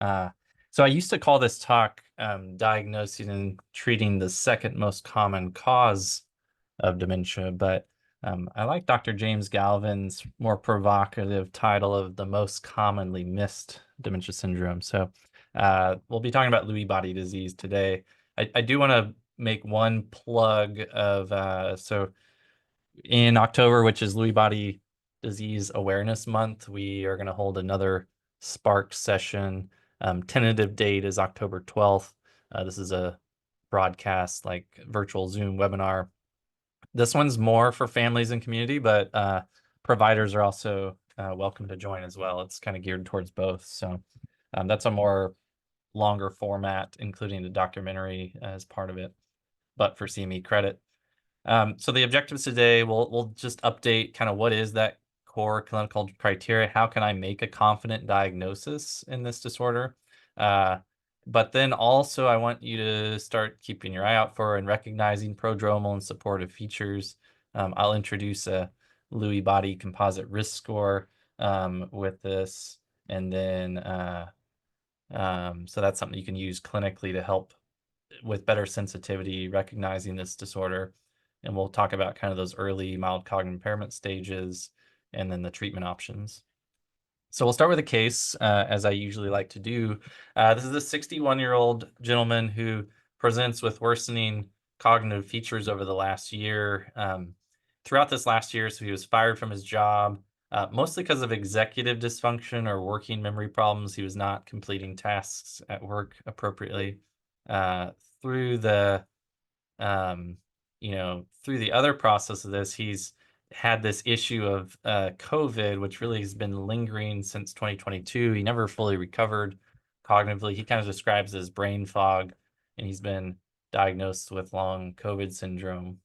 Uh, so I used to call this talk diagnosing and treating the second most common cause of dementia, but I like Dr. James Galvin's more provocative title of the most commonly missed dementia syndrome. So we'll be talking about Lewy Body Disease today. I do want to make one plug of, so in October, which is Lewy Body Disease Awareness Month, we are going to hold another Spark session. Tentative date is October 12th. This is a broadcast, like virtual Zoom webinar. This one's more for families and community, but providers are also welcome to join as well. It's kind of geared towards both. So that's a more longer format, including the documentary as part of it, but for CME credit. So the objectives today, we'll just update kind of what is that core clinical criteria. How can I make a confident diagnosis in this disorder? But then also I want you to start keeping your eye out for and recognizing prodromal and supportive features. I'll introduce a Lewy body composite risk score with this. And then, so that's something you can use clinically to help with better sensitivity, recognizing this disorder. And we'll talk about kind of those early mild cognitive impairment stages and then the treatment options. So we'll start with a case, as I usually like to do. This is a 61-year-old gentleman who presents with worsening cognitive features over the last year. Throughout this last year, so he was fired from his job, mostly because of executive dysfunction or working memory problems. He was not completing tasks at work appropriately. Through the through the other process of this, he's had this issue of COVID, which really has been lingering since 2022. He never fully recovered cognitively. He kind of describes it as brain fog, and he's been diagnosed with long COVID syndrome.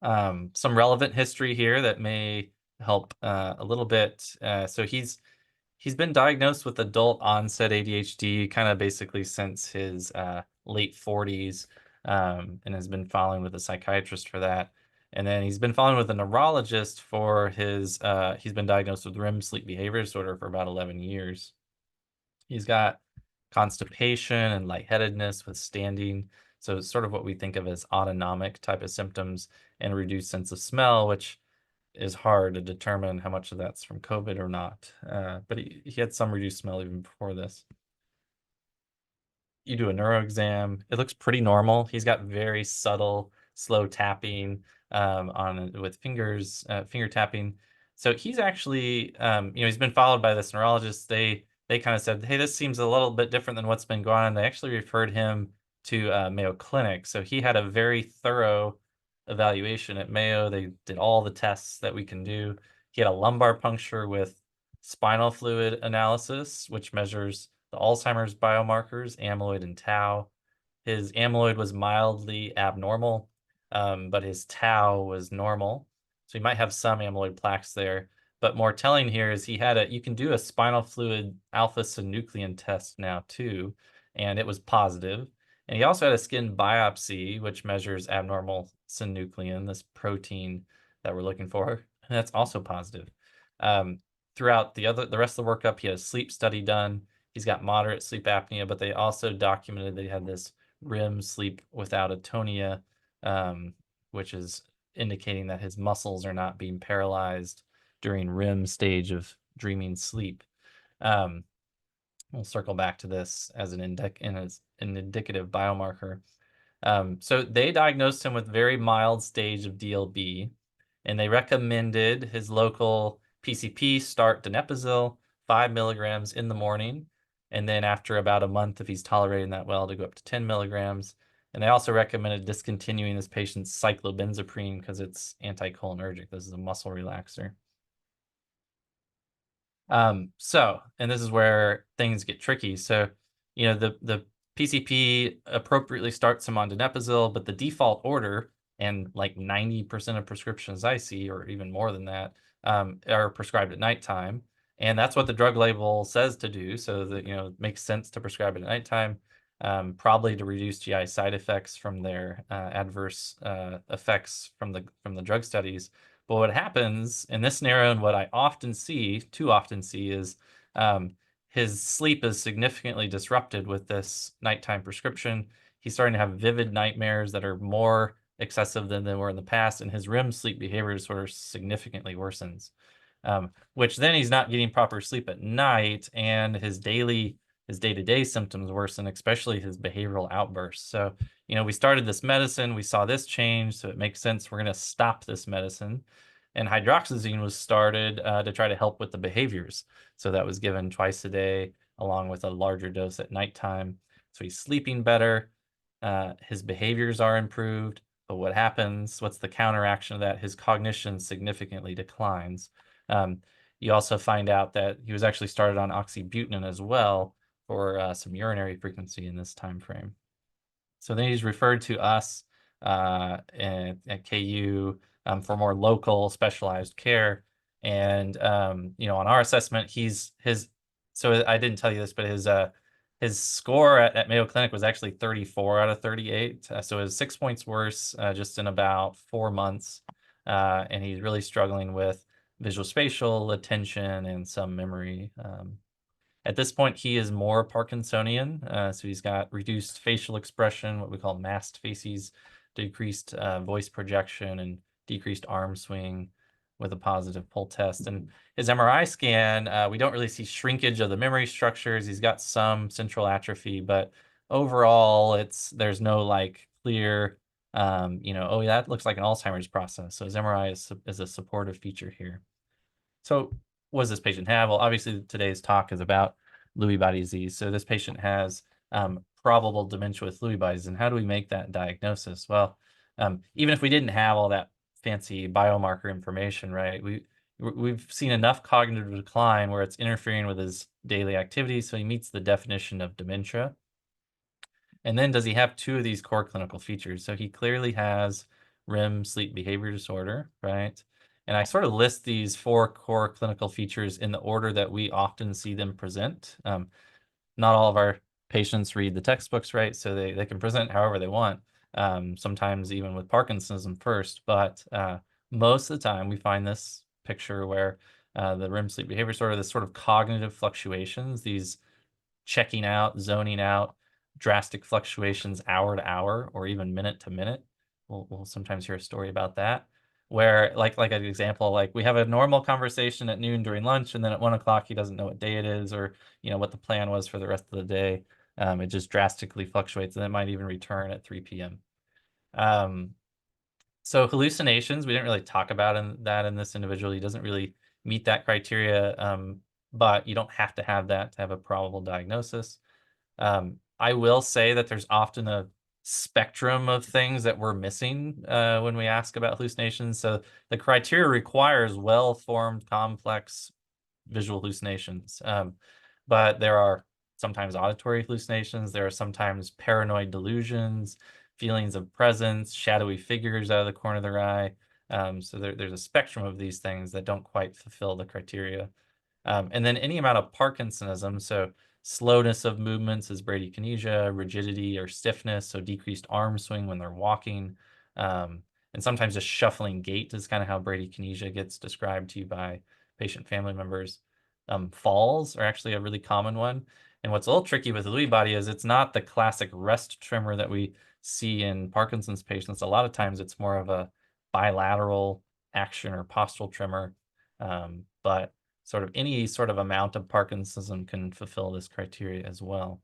Some relevant history here that may help a little bit. So he's been diagnosed with adult onset ADHD kind of basically since his late 40s, and has been following with a psychiatrist for that. And then he's been following with a neurologist for his, he's been diagnosed with REM sleep behavior disorder for about 11 years. He's got constipation and lightheadedness with standing. So it's sort of what we think of as autonomic type of symptoms, and a reduced sense of smell, which is hard to determine how much of that's from COVID or not. But he had some reduced smell even before this. You do a neuro exam, it looks pretty normal. He's got very subtle, slow tapping with fingers, finger tapping. So he's actually, he's been followed by this neurologist. They kind of said, hey, this seems a little bit different than what's been going on. They actually referred him to Mayo Clinic. So he had a very thorough evaluation at Mayo. They did all the tests that we can do. He had a lumbar puncture with spinal fluid analysis, which measures the Alzheimer's biomarkers, amyloid and tau. His amyloid was mildly abnormal, but his tau was normal. So he might have some amyloid plaques there. But more telling here is you can do a spinal fluid alpha-synuclein test now too, and it was positive. And he also had a skin biopsy, which measures abnormal synuclein, this protein that we're looking for, and that's also positive. Throughout the rest of the workup, he had a sleep study done. He's got moderate sleep apnea, but they also documented that he had this REM sleep without atonia, which is indicating that his muscles are not being paralyzed during REM stage of dreaming sleep. We'll circle back to this as an indicative biomarker. So they diagnosed him with very mild stage of DLB, and they recommended his local PCP start donepezil, 5 milligrams in the morning, and then after about a month, if he's tolerating that well, to go up to 10 milligrams. And they also recommended discontinuing this patient's cyclobenzaprine because it's anticholinergic. This is a muscle relaxer. And this is where things get tricky. So, the PCP appropriately starts him on donepezil, but the default order, and like 90% of prescriptions I see, or even more than that, are prescribed at nighttime. And that's what the drug label says to do. So that, it makes sense to prescribe it at nighttime, probably to reduce GI side effects from their adverse effects from the drug studies. But what happens in this scenario, and what I too often see, is his sleep is significantly disrupted with this nighttime prescription. He's starting to have vivid nightmares that are more excessive than they were in the past, and his REM sleep behavior sort of significantly worsens. Which then he's not getting proper sleep at night, and his day-to-day symptoms worsen, especially his behavioral outbursts. So, we started this medicine, we saw this change, so it makes sense we're going to stop this medicine. And hydroxyzine was started to try to help with the behaviors. So that was given twice a day, along with a larger dose at nighttime. So he's sleeping better. His behaviors are improved. But what happens? What's the counteraction of that? His cognition significantly declines. You also find out that he was actually started on oxybutynin as well for some urinary frequency in this time frame. So then he's referred to us at KU for more local specialized care. And on our assessment, so I didn't tell you this, but his score at Mayo Clinic was actually 34 out of 38. So it was 6 points worse just in about 4 months. And he's really struggling with visual spatial, attention, and some memory. At this point, he is more Parkinsonian. So he's got reduced facial expression, what we call masked faces, decreased voice projection, and decreased arm swing with a positive pull test. And his MRI scan, we don't really see shrinkage of the memory structures. He's got some central atrophy, but overall, there's no like clear, oh, that looks like an Alzheimer's process. So his MRI is a supportive feature here. So what does this patient have? Well, obviously today's talk is about Lewy body disease. So this patient has probable dementia with Lewy bodies. And how do we make that diagnosis? Well, even if we didn't have all that fancy biomarker information, right? We've seen enough cognitive decline where it's interfering with his daily activities, so he meets the definition of dementia. And then does he have two of these core clinical features? So he clearly has REM sleep behavior disorder, right? And I sort of list these 4 core clinical features in the order that we often see them present. Not all of our patients read the textbooks, right? So they can present however they want, sometimes even with Parkinsonism first. But most of the time, we find this picture where the REM sleep behavior disorder, this sort of cognitive fluctuations, these checking out, zoning out, drastic fluctuations hour to hour or even minute to minute. We'll sometimes hear a story about that, where like an example, like we have a normal conversation at noon during lunch, and then at 1 o'clock he doesn't know what day it is or what the plan was for the rest of the day. It just drastically fluctuates, and it might even return at 3 p.m. So hallucinations, we didn't really talk about in this individual. He doesn't really meet that criteria, but you don't have to have that to have a probable diagnosis. I will say that there's often a spectrum of things that we're missing when we ask about hallucinations. So the criteria requires well-formed, complex visual hallucinations. But there are sometimes auditory hallucinations. There are sometimes paranoid delusions, feelings of presence, shadowy figures out of the corner of their eye. So there's a spectrum of these things that don't quite fulfill the criteria. And then any amount of Parkinsonism, so slowness of movements is bradykinesia, rigidity or stiffness, so decreased arm swing when they're walking. And sometimes just shuffling gait is kind of how bradykinesia gets described to you by patient family members. Falls are actually a really common one. And what's a little tricky with the Lewy body is it's not the classic rest tremor that we see in Parkinson's patients. A lot of times it's more of a bilateral action or postural tremor. But sort of any sort of amount of Parkinsonism can fulfill this criteria as well.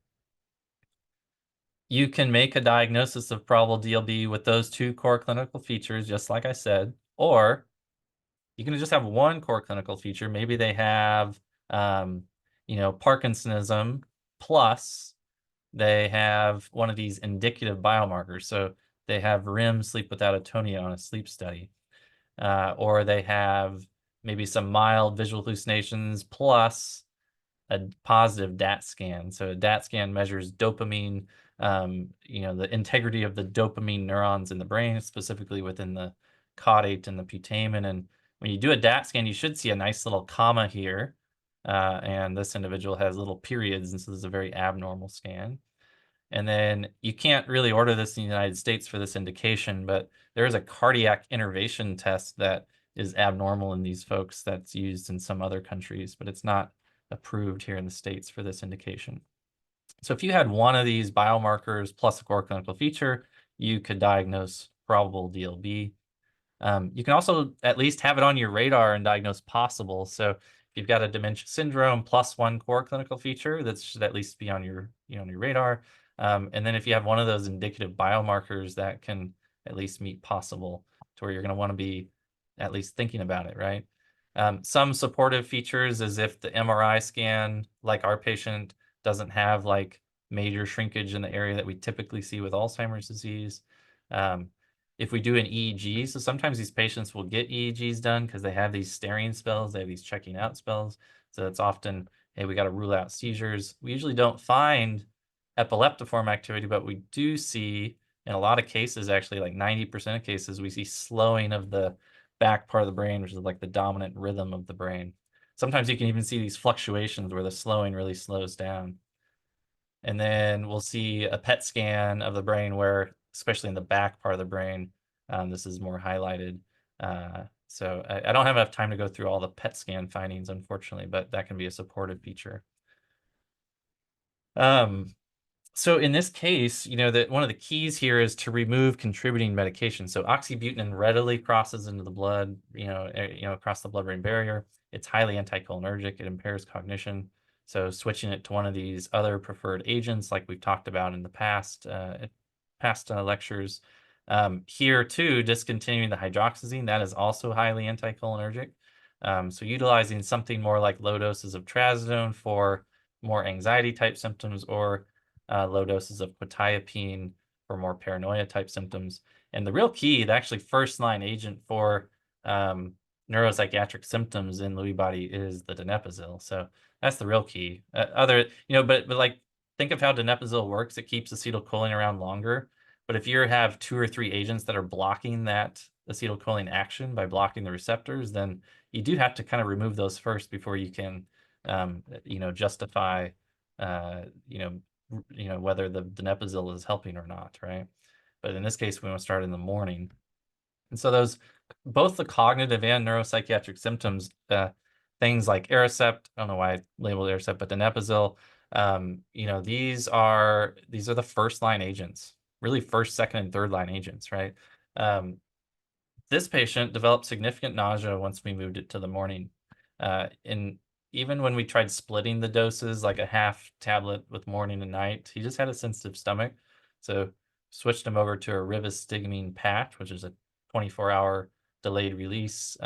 You can make a diagnosis of probable DLB with those 2 core clinical features, just like I said, or you can just have 1 core clinical feature. Maybe they have, Parkinsonism plus they have one of these indicative biomarkers. So they have REM sleep without atonia on a sleep study, or they have maybe some mild visual hallucinations plus a positive DAT scan. So a DAT scan measures dopamine, the integrity of the dopamine neurons in the brain, specifically within the caudate and the putamen. And when you do a DAT scan, you should see a nice little comma here. And this individual has little periods, and so this is a very abnormal scan. And then you can't really order this in the United States for this indication, but there is a cardiac innervation test that is abnormal in these folks that's used in some other countries, but it's not approved here in the States for this indication. So if you had one of these biomarkers plus a core clinical feature, you could diagnose probable DLB. You can also at least have it on your radar and diagnose possible. So if you've got a dementia syndrome plus one core clinical feature, that should at least be on your, on your radar. And then if you have one of those indicative biomarkers, that can at least meet possible, to where you're going to want to be at least thinking about it, right? Some supportive features is if the MRI scan, like our patient, doesn't have like major shrinkage in the area that we typically see with Alzheimer's disease. If we do an EEG, so sometimes these patients will get EEGs done because they have these staring spells, they have these checking out spells. So it's often, hey, we got to rule out seizures. We usually don't find epileptiform activity, but we do see in a lot of cases, actually like 90% of cases, we see slowing of the back part of the brain, which is like the dominant rhythm of the brain. Sometimes you can even see these fluctuations where the slowing really slows down. And then we'll see a PET scan of the brain where, especially in the back part of the brain, this is more highlighted. So I don't have enough time to go through all the PET scan findings, unfortunately, but that can be a supportive feature. So in this case, that one of the keys here is to remove contributing medication. So oxybutynin readily crosses into the blood, across the blood-brain barrier. It's highly anticholinergic. It impairs cognition. So switching it to one of these other preferred agents, like we've talked about in the past lectures. Here too, discontinuing the hydroxyzine, that is also highly anticholinergic. So utilizing something more like low doses of trazodone for more anxiety type symptoms, or low doses of quetiapine for more paranoia type symptoms. And the real key, the actually first line agent for neuropsychiatric symptoms in Lewy body is the donepezil. So that's the real key. But like, think of how donepezil works. It keeps acetylcholine around longer. But if you have 2 or 3 agents that are blocking that acetylcholine action by blocking the receptors, then you do have to kind of remove those first before you can, justify, whether the donepezil is helping or not, right? But in this case, we want to start in the morning. And so both the cognitive and neuropsychiatric symptoms, things like Aricept, I don't know why I labeled Aricept, but donepezil, these are the first line agents, really first, second, and third line agents, right? This patient developed significant nausea once we moved it to the morning. And even when we tried splitting the doses, like a half tablet with morning and night, he just had a sensitive stomach. So switched him over to a rivastigmine patch, which is a 24-hour delayed release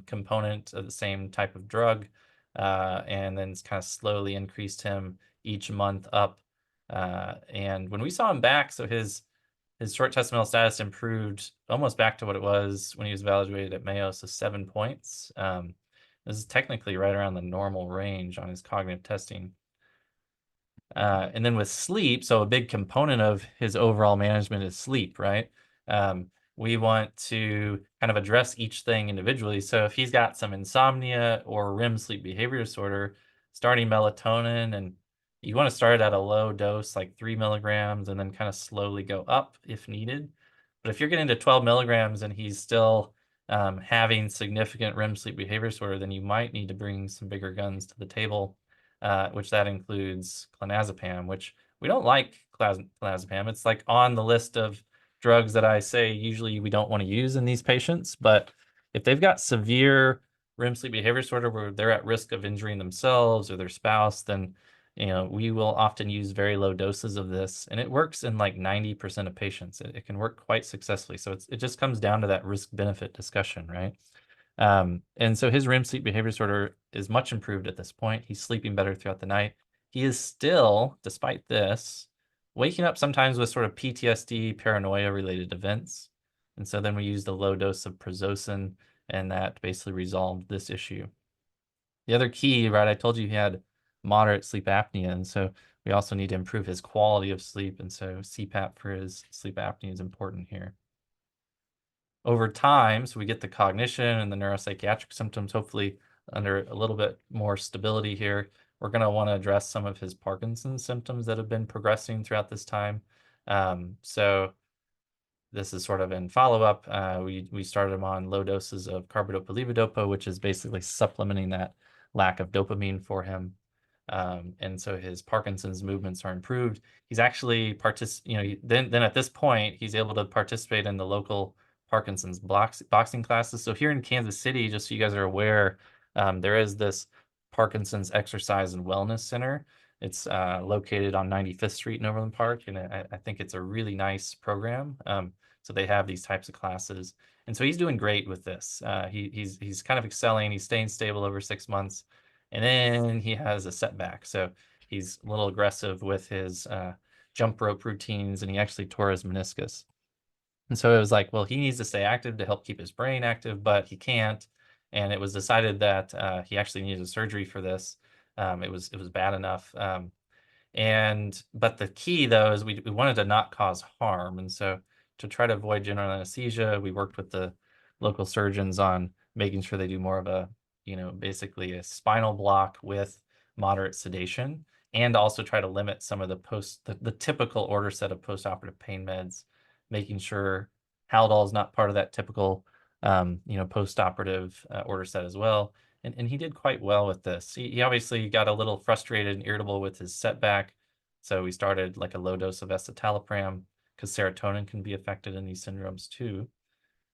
component of the same type of drug, and then it's kind of slowly increased him each month up. And when we saw him back, so his short testimonial status improved almost back to what it was when he was evaluated at Mayo, so 7 points. This is technically right around the normal range on his cognitive testing. And then with sleep, so a big component of his overall management is sleep, right? We want to kind of address each thing individually. So if he's got some insomnia or REM sleep behavior disorder, starting melatonin, and you want to start at a low dose, like 3 milligrams, and then kind of slowly go up if needed. But if you're getting to 12 milligrams and he's still having significant REM sleep behavior disorder, then you might need to bring some bigger guns to the table, which that includes clonazepam, which we don't like clonazepam. It's like on the list of drugs that I say usually we don't want to use in these patients. But if they've got severe REM sleep behavior disorder where they're at risk of injuring themselves or their spouse, then we will often use very low doses of this, and it works in like 90% of patients. It can work quite successfully. So it just comes down to that risk benefit discussion, right? And so his REM sleep behavior disorder is much improved at this point. He's sleeping better throughout the night. He is still, despite this, waking up sometimes with sort of PTSD, paranoia related events. And so then we used a low dose of prazosin, and that basically resolved this issue. The other key, right, I told you he had moderate sleep apnea, and so we also need to improve his quality of sleep, and so CPAP for his sleep apnea is important here. Over time, so we get the cognition and the neuropsychiatric symptoms, hopefully under a little bit more stability here, we're going to want to address some of his Parkinson's symptoms that have been progressing throughout this time. So this is sort of in follow-up. We started him on low doses of carbidopa levodopa, which is basically supplementing that lack of dopamine for him. And so his Parkinson's movements are improved. He's actually then at this point he's able to participate in the local Parkinson's boxing classes. So here in Kansas City, just so you guys are aware, there is this Parkinson's Exercise and Wellness Center. It's located on 95th Street in Overland Park, and I think it's a really nice program. So they have these types of classes, and so he's doing great with this. He's kind of excelling. He's staying stable over 6 months, and then he has a setback. So he's a little aggressive with his jump rope routines, and he actually tore his meniscus. And so it was like, well, he needs to stay active to help keep his brain active, but he can't. And it was decided that he actually needed a surgery for this. It was bad enough. But the key though is we wanted to not cause harm. And so to try to avoid general anesthesia, we worked with the local surgeons on making sure they do more of a, basically a spinal block with moderate sedation, and also try to limit some of the typical order set of postoperative pain meds, making sure Haldol is not part of that typical, postoperative order set as well. And he did quite well with this. He obviously got a little frustrated and irritable with his setback. So we started like a low dose of escitalopram, because serotonin can be affected in these syndromes too.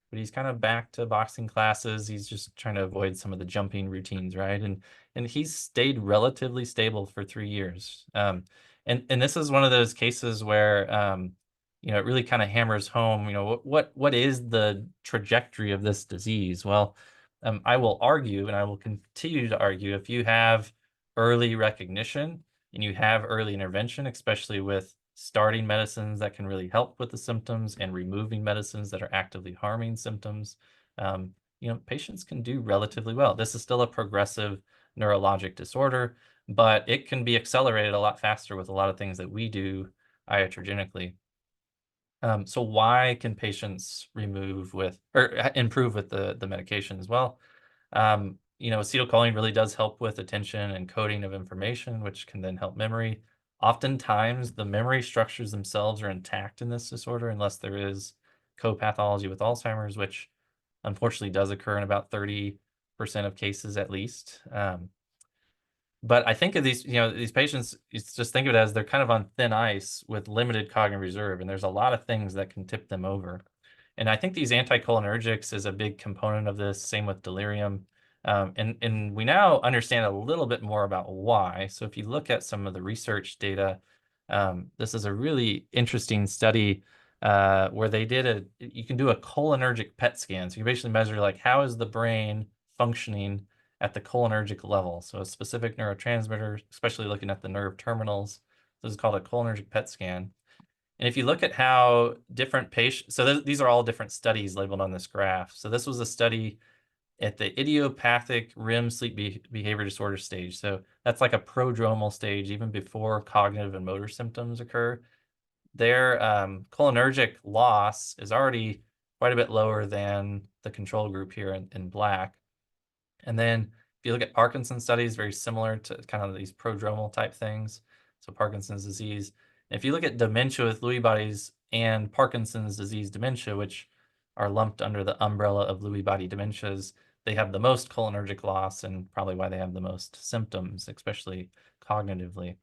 But he's kind of back to boxing classes. He's just trying to avoid some of the jumping routines, right? And he's stayed relatively stable for 3 years. And this is one of those cases where it really kind of hammers home, what is the trajectory of this disease? Well, I will argue, and I will continue to argue, if you have early recognition and you have early intervention, especially with starting medicines that can really help with the symptoms and removing medicines that are actively harming symptoms, patients can do relatively well. This is still a progressive neurologic disorder, but it can be accelerated a lot faster with a lot of things that we do iatrogenically. So why can patients improve with the medication as well? Acetylcholine really does help with attention and coding of information, which can then help memory. Oftentimes, the memory structures themselves are intact in this disorder unless there is co-pathology with Alzheimer's, which unfortunately does occur in about 30% of cases at least. But I think of these patients, just think of it as they're kind of on thin ice with limited cognitive reserve, and there's a lot of things that can tip them over. And I think these anticholinergics is a big component of this, same with delirium. And we now understand a little bit more about why. So if you look at some of the research data, this is a really interesting study where you can do a cholinergic PET scan. So you basically measure like, how is the brain functioning at the cholinergic level? So a specific neurotransmitter, especially looking at the nerve terminals. This is called a cholinergic PET scan. And if you look at how different patients, so these are all different studies labeled on this graph. So this was a study at the idiopathic REM sleep behavior disorder stage. So that's like a prodromal stage, even before cognitive and motor symptoms occur. Their cholinergic loss is already quite a bit lower than the control group here in black. And then if you look at Parkinson's studies, very similar to kind of these prodromal type things. So Parkinson's disease. And if you look at dementia with Lewy bodies and Parkinson's disease dementia, which are lumped under the umbrella of Lewy body dementias, they have the most cholinergic loss, and probably why they have the most symptoms, especially cognitively.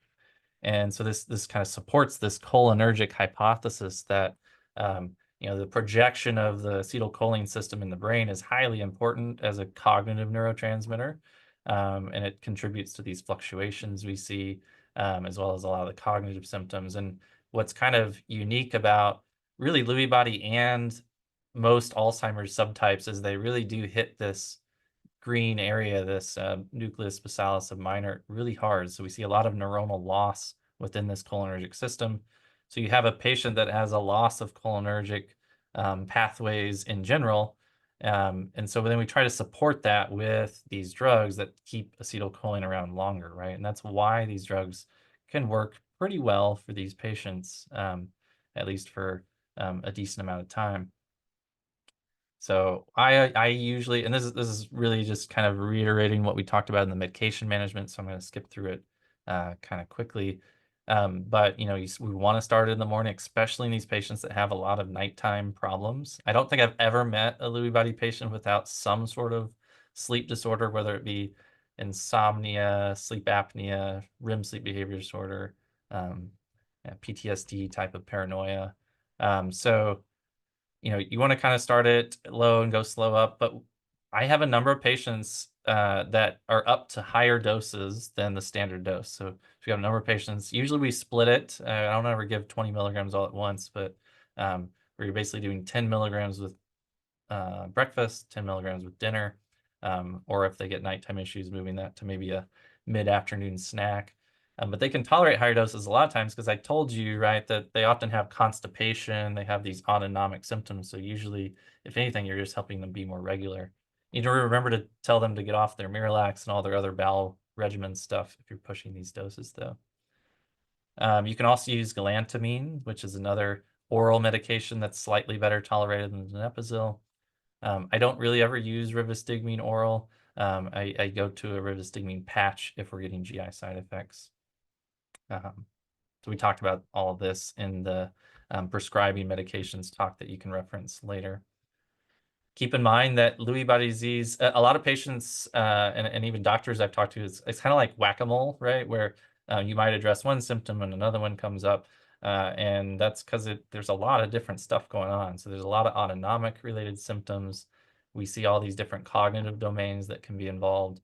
And so this kind of supports this cholinergic hypothesis that the projection of the acetylcholine system in the brain is highly important as a cognitive neurotransmitter, and it contributes to these fluctuations we see, as well as a lot of the cognitive symptoms. And what's kind of unique about really Lewy body and most Alzheimer's subtypes is they really do hit this green area, this nucleus basalis of minor, really hard. So we see a lot of neuronal loss within this cholinergic system. So you have a patient that has a loss of cholinergic pathways in general. And so then we try to support that with these drugs that keep acetylcholine around longer, right? And that's why these drugs can work pretty well for these patients, at least for a decent amount of time. So I usually, and this is really just kind of reiterating what we talked about in the medication management, so I'm going to skip through it kind of quickly. But we want to start in the morning, especially in these patients that have a lot of nighttime problems. I don't think I've ever met a Lewy body patient without some sort of sleep disorder, whether it be insomnia, sleep apnea, REM sleep behavior disorder, yeah, PTSD type of paranoia. So, you want to kind of start it low and go slow up. But I have a number of patients that are up to higher doses than the standard dose. So if you have a number of patients, usually we split it. I don't ever give 20 milligrams all at once, but where you're basically doing 10 milligrams with breakfast, 10 milligrams with dinner, or if they get nighttime issues, moving that to maybe a mid-afternoon snack. But they can tolerate higher doses a lot of times because I told you, right, that they often have constipation, they have these autonomic symptoms. So usually, if anything, you're just helping them be more regular. You need to remember to tell them to get off their Miralax and all their other bowel regimen stuff if you're pushing these doses, though. You can also use galantamine, which is another oral medication that's slightly better tolerated than donepezil. I don't really ever use rivastigmine oral. I go to a rivastigmine patch if we're getting GI side effects. So we talked about all of this in the prescribing medications talk that you can reference later. Keep in mind that Lewy body disease, a lot of patients and even doctors I've talked to, it's kind of like whack-a-mole, right? Where you might address one symptom and another one comes up. And that's because there's a lot of different stuff going on. So there's a lot of autonomic related symptoms. We see all these different cognitive domains that can be involved.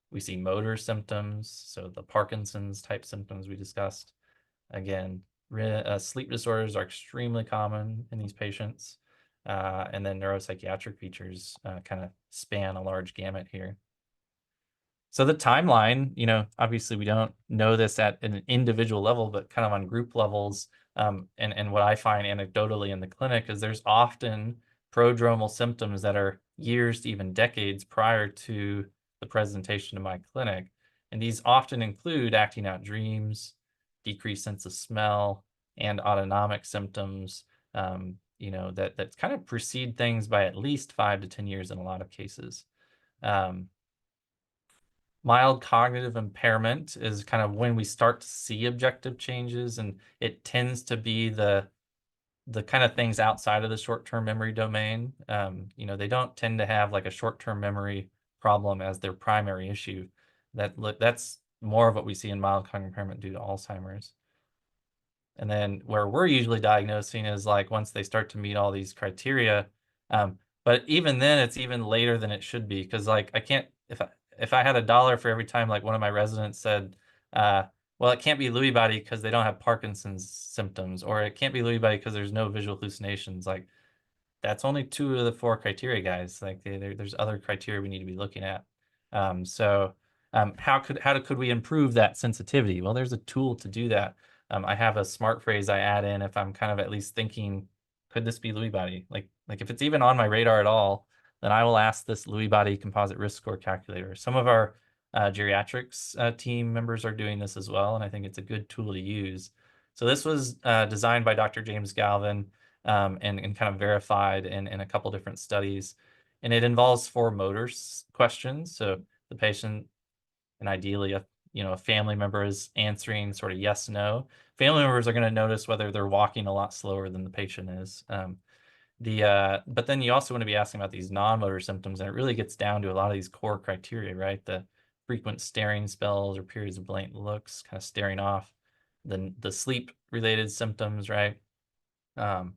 We see motor symptoms, so the Parkinson's type symptoms we discussed. Again, sleep disorders are extremely common in these patients. And then neuropsychiatric features kind of span a large gamut here. So the timeline, obviously we don't know this at an individual level, but kind of on group levels. And what I find anecdotally in the clinic is there's often prodromal symptoms that are years to even decades prior to the presentation to my clinic. And these often include acting out dreams, decreased sense of smell, and autonomic symptoms, that kind of precede things by at least 5 to 10 years in a lot of cases. Mild cognitive impairment is kind of when we start to see objective changes, and it tends to be the kind of things outside of the short-term memory domain. They don't tend to have like a short-term memory problem as their primary issue. That's more of what we see in mild cognitive impairment due to Alzheimer's. And then where we're usually diagnosing is like once they start to meet all these criteria. But even then, it's even later than it should be because like I can't if I had $1 for every time like one of my residents said, well, it can't be Lewy body because they don't have Parkinson's symptoms, or it can't be Lewy body because there's no visual hallucinations. Like that's only 2 of the 4 criteria, guys. Like there's other criteria we need to be looking at. How could we improve that sensitivity? Well, there's a tool to do that. I have a smart phrase I add in if I'm kind of at least thinking, could this be Lewy body? Like if it's even on my radar at all, then I will ask this Lewy body composite risk score calculator. Some of our geriatrics team members are doing this as well, and I think it's a good tool to use. So this was designed by Dr. James Galvin and kind of verified in a couple different studies. And it involves 4 motor questions. So the patient and ideally a family member is answering sort of yes, no. Family members are going to notice whether they're walking a lot slower than the patient is. But then you also want to be asking about these non-motor symptoms, and it really gets down to a lot of these core criteria, right? The frequent staring spells or periods of blank looks, kind of staring off, the sleep-related symptoms, right? And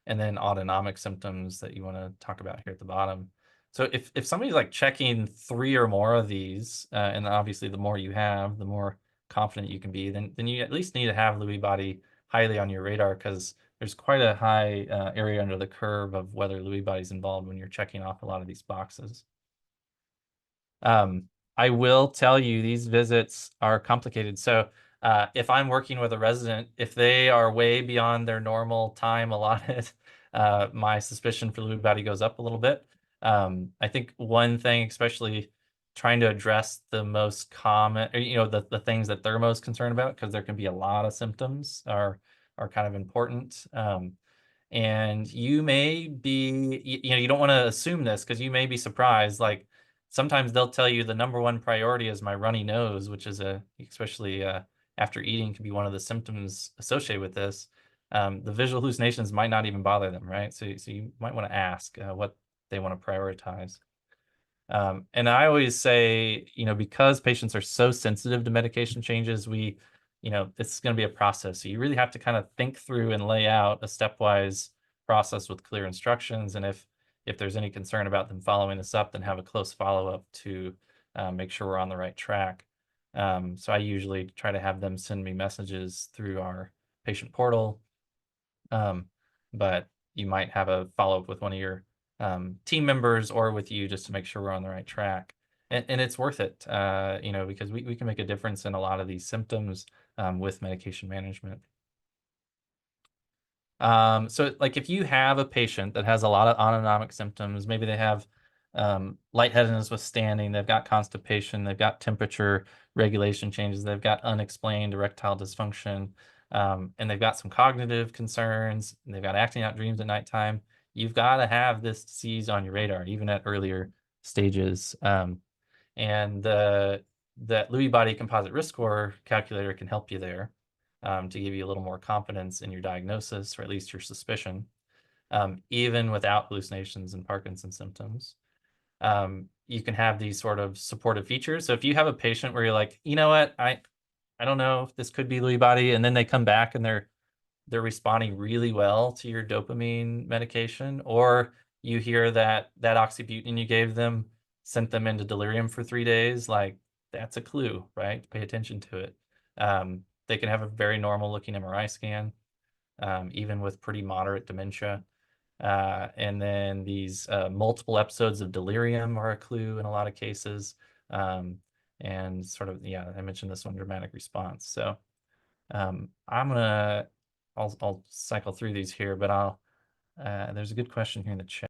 then autonomic symptoms that you want to talk about here at the bottom. So if somebody's like checking 3 or more of these, and obviously the more you have, the more confident you can be, then you at least need to have Lewy body highly on your radar because there's quite a high area under the curve of whether Lewy body is involved when you're checking off a lot of these boxes. I will tell you these visits are complicated. So if I'm working with a resident, if they are way beyond their normal time allotted, my suspicion for Lewy body goes up a little bit. I think one thing, especially trying to address the most common, the things that they're most concerned about, because there can be a lot of symptoms, are kind of important. And you may be, you don't want to assume this because you may be surprised. Like sometimes they'll tell you the #1 priority is my runny nose, which is especially after eating, can be one of the symptoms associated with this. The visual hallucinations might not even bother them, right? So you might want to ask what they want to prioritize. And I always say, because patients are so sensitive to medication changes, it's going to be a process. So you really have to kind of think through and lay out a stepwise process with clear instructions. And if there's any concern about them following this up, then have a close follow-up to make sure we're on the right track. So I usually try to have them send me messages through our patient portal. But you might have a follow-up with one of your team members or with you just to make sure we're on the right track. And it's worth it, because we can make a difference in a lot of these symptoms with medication management. So like if you have a patient that has a lot of autonomic symptoms, maybe they have lightheadedness with standing, they've got constipation, they've got temperature regulation changes, they've got unexplained erectile dysfunction, and they've got some cognitive concerns, and they've got acting out dreams at nighttime, you've got to have this disease on your radar, even at earlier stages. And that Lewy Body Composite Risk Score calculator can help you there to give you a little more confidence in your diagnosis, or at least your suspicion, even without hallucinations and Parkinson's symptoms. You can have these sort of supportive features. So if you have a patient where you're like, you know what, I don't know if this could be Lewy body, and then they come back and they're responding really well to your dopamine medication, or you hear that oxybutynin you gave them sent them into delirium for 3 days, like that's a clue, right? Pay attention to it. They can have a very normal looking MRI scan, even with pretty moderate dementia. And then these multiple episodes of delirium are a clue in a lot of cases. And sort of, yeah, I mentioned this one, dramatic response. So I'll cycle through these here, but there's a good question here in the chat.